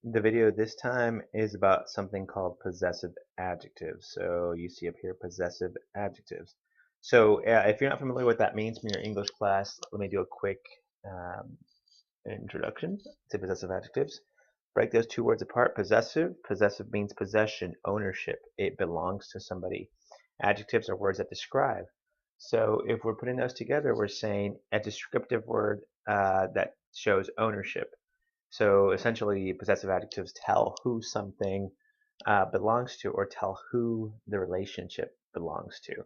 The video this time is about something called possessive adjectives. So you see up here possessive adjectives. So if you're not familiar with what that means from your English class, let me do a quick um, introduction to possessive adjectives. Break those two words apart. Possessive. Possessive means possession, ownership. It belongs to somebody. Adjectives are words that describe. So if we're putting those together, we're saying a descriptive word that shows ownership. So essentially, possessive adjectives tell who something belongs to or tell who the relationship belongs to.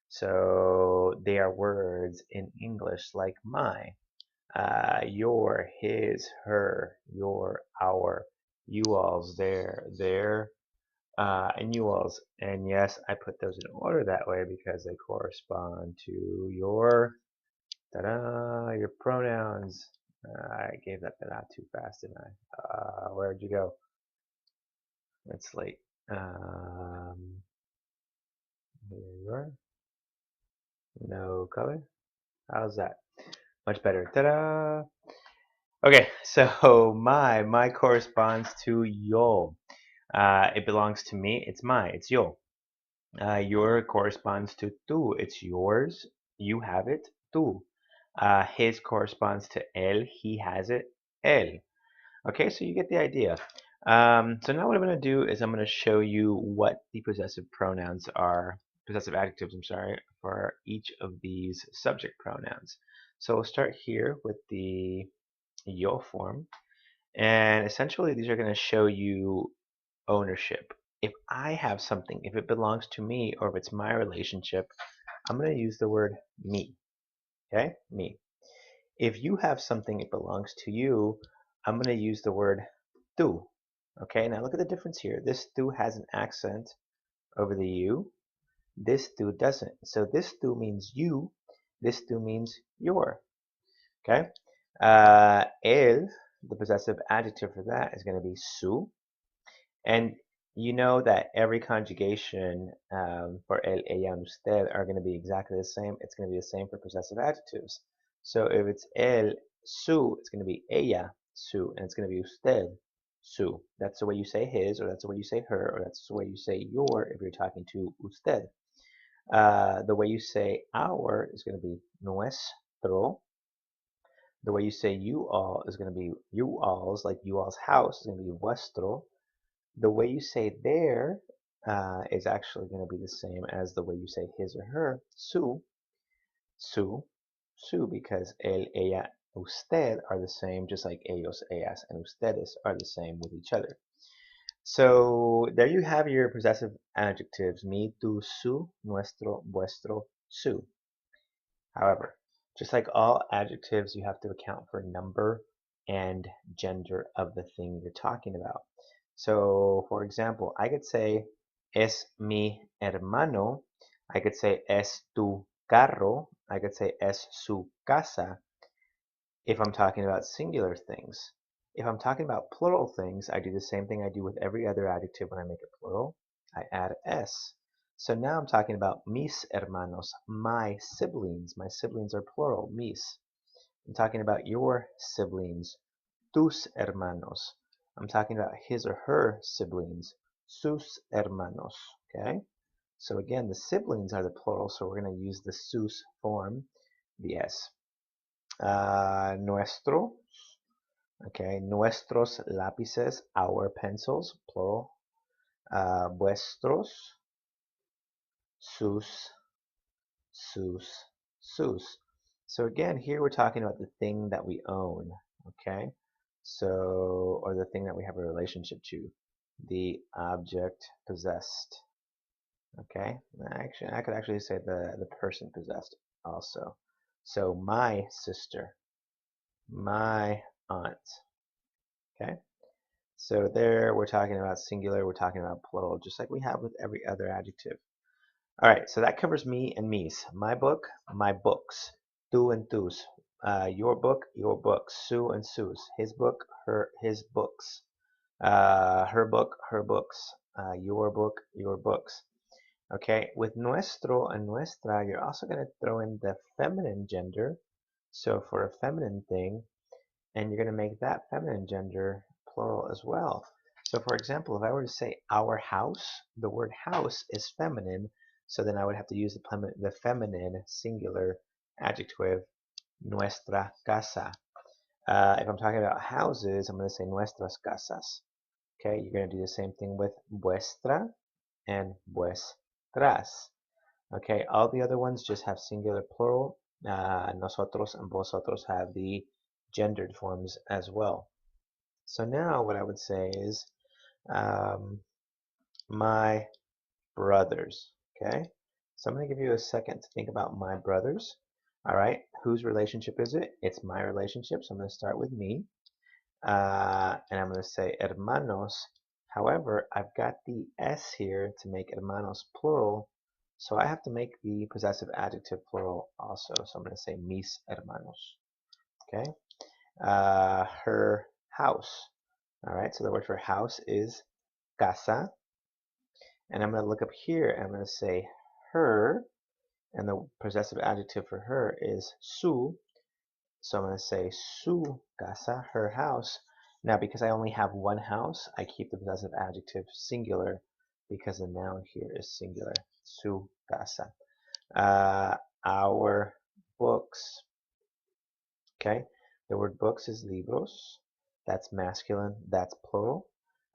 So they are words in English like my, your, his, her, your, our, you all's, their, and you all's. And yes, I put those in order that way because they correspond to your ta-da, your pronouns. I gave that out too fast, didn't I? Where'd you go? It's late. Here you are. No color. How's that? Much better. Ta-da! Okay, so my corresponds to yo. It belongs to me. It's my. It's yo. Your corresponds to tu. It's yours. You have it. Tu. His corresponds to él. He has it. Él. Okay, so you get the idea. So now what I'm going to do is I'm going to show you what the possessive pronouns are, possessive adjectives, I'm sorry, for each of these subject pronouns. So we'll start here with the yo form. And essentially these are going to show you ownership. If I have something, if it belongs to me or if it's my relationship, I'm going to use the word me. Okay, me. If you have something, it belongs to you, I'm going to use the word tú. Okay, now look at the difference here. This tú has an accent over the you. This tú doesn't. So this tú means you. This tú means your. Okay. El, the possessive adjective for that is going to be su. And you know that every conjugation for el, ella, and usted are going to be exactly the same. It's going to be the same for possessive adjectives. So if it's el, su, it's going to be ella, su, and it's going to be usted, su. That's the way you say his, or that's the way you say her, or that's the way you say your if you're talking to usted. The way you say our is going to be nuestro. The way you say you all is going to be you all's, like you all's house is going to be vuestro. The way you say their is actually going to be the same as the way you say his or her, su, su, su, because él, ella, usted are the same, just like ellos, ellas, and ustedes are the same with each other. So there you have your possessive adjectives, me, tú, su, nuestro, vuestro, su. However, just like all adjectives, you have to account for number and gender of the thing you're talking about. So, for example, I could say es mi hermano. I could say es tu carro. I could say es su casa if I'm talking about singular things. If I'm talking about plural things, I do the same thing I do with every other adjective when I make it plural. I add s. So now I'm talking about mis hermanos, my siblings. My siblings are plural, mis. I'm talking about your siblings, tus hermanos. I'm talking about his or her siblings, sus hermanos. Okay? So again, the siblings are the plural, so we're going to use the sus form, the s. Nuestro, okay, nuestros lápices, our pencils, plural. Vuestros, sus, sus, sus. So again, here we're talking about the thing that we own, okay? So, or the thing that we have a relationship to, the object possessed, okay? Actually, I could actually say the person possessed also. So my sister, my aunt, okay? So there we're talking about singular, we're talking about plural, just like we have with every other adjective. All right, so that covers me and me's. My book, my books. Tu and tus. Your book, your books. Sue and Sue's. His book, his books. Her book, her books. Your book, your books. Okay, with nuestro and nuestra, you're also going to throw in the feminine gender. So for a feminine thing, and you're going to make that feminine gender plural as well. So for example, if I were to say our house, the word house is feminine, so then I would have to use the feminine singular adjective nuestra casa. If I'm talking about houses, I'm going to say nuestras casas. Okay, you're going to do the same thing with vuestra and vuestras. Okay, all the other ones just have singular plural. Nosotros and vosotros have the gendered forms as well. So now what I would say is my brothers. Okay, so I'm going to give you a second to think about my brothers. All right, whose relationship is it? It's my relationship, so I'm going to start with me. And I'm going to say hermanos. However, I've got the S here to make hermanos plural, so I have to make the possessive adjective plural also. So I'm going to say mis hermanos. Okay. Her house. All right. So the word for house is casa, and I'm going to look up here and I'm going to say her, and the possessive adjective for her is su. So I'm going to say su casa, her house. Now, because I only have one house, I keep the possessive adjective singular because the noun here is singular. Su casa. Our books. Okay, the word books is libros. That's masculine. That's plural.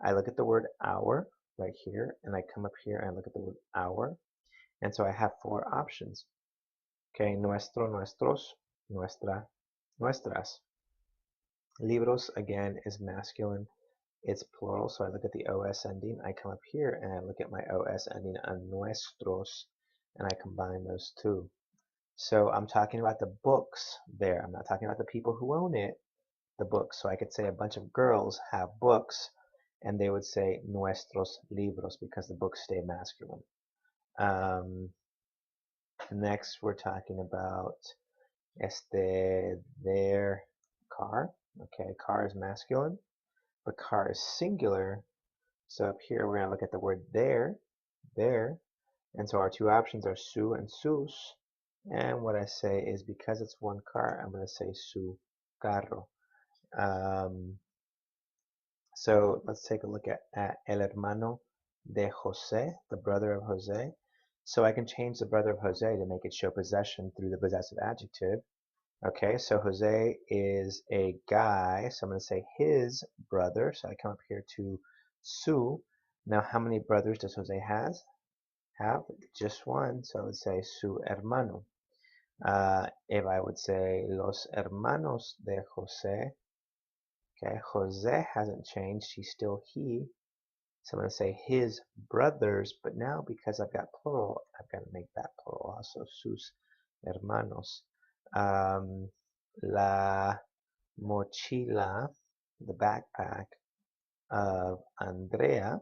I look at the word our right here, and I come up here and I look at the word our, and so I have four options. Okay, nuestro, nuestros, nuestra, nuestras. Libros, again, is masculine. It's plural, so I look at the OS ending. I come up here and I look at my OS ending on nuestros, and I combine those two. So I'm talking about the books there. I'm not talking about the people who own it, the books. So I could say a bunch of girls have books, and they would say nuestros libros because the books stay masculine. Next, we're talking about their car. Okay, car is masculine, but car is singular. So up here we're going to look at the word there, and so our two options are su and sus. And what I say is because it's one car, I'm going to say su carro. So let's take a look at el hermano de Jose, the brother of Jose. So I can change the brother of Jose to make it show possession through the possessive adjective. Okay, so Jose is a guy, so I'm going to say his brother. So I come up here to su. Now, how many brothers does Jose have? Just one, so I would say su hermano. If I would say los hermanos de Jose, okay, Jose hasn't changed, he's still he. So I'm going to say his brothers, but now because I've got plural, I've got to make that plural also, sus hermanos. La mochila, the backpack of Andrea.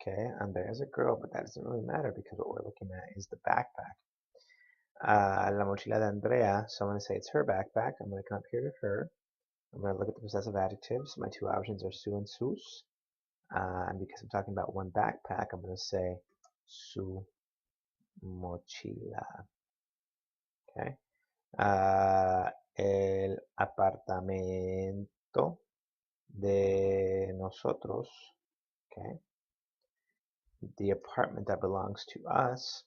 Okay, Andrea's a girl, but that doesn't really matter because what we're looking at is the backpack. La mochila de Andrea, so I'm going to say it's her backpack. I'm going to come up here to her. I'm going to look at the possessive adjectives. My two options are su and sus. And because I'm talking about one backpack, I'm going to say su mochila. Okay. El apartamento de nosotros. Okay. The apartment that belongs to us.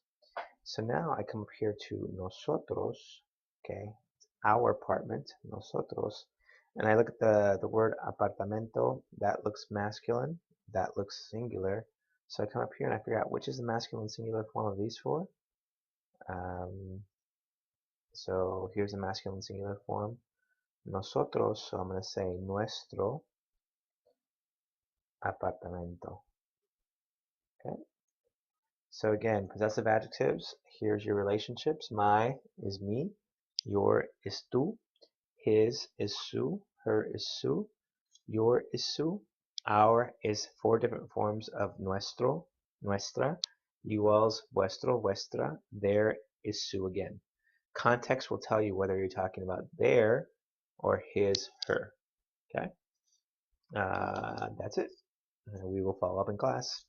So now I come up here to nosotros. Okay. It's our apartment, nosotros. And I look at the word apartamento. That looks masculine. That looks singular. So I come up here and I figure out which is the masculine singular form of these four. So here's the masculine singular form. Nosotros, so I'm going to say nuestro apartamento. Okay. So again, possessive adjectives. Here's your relationships. My is me. Your is tú. His is su. Her is su. Your is su. Our is four different forms of nuestro, nuestra. Yu's, vuestro, vuestra. Their is su again. Context will tell you whether you're talking about their or his, her. Okay? That's it. We will follow up in class.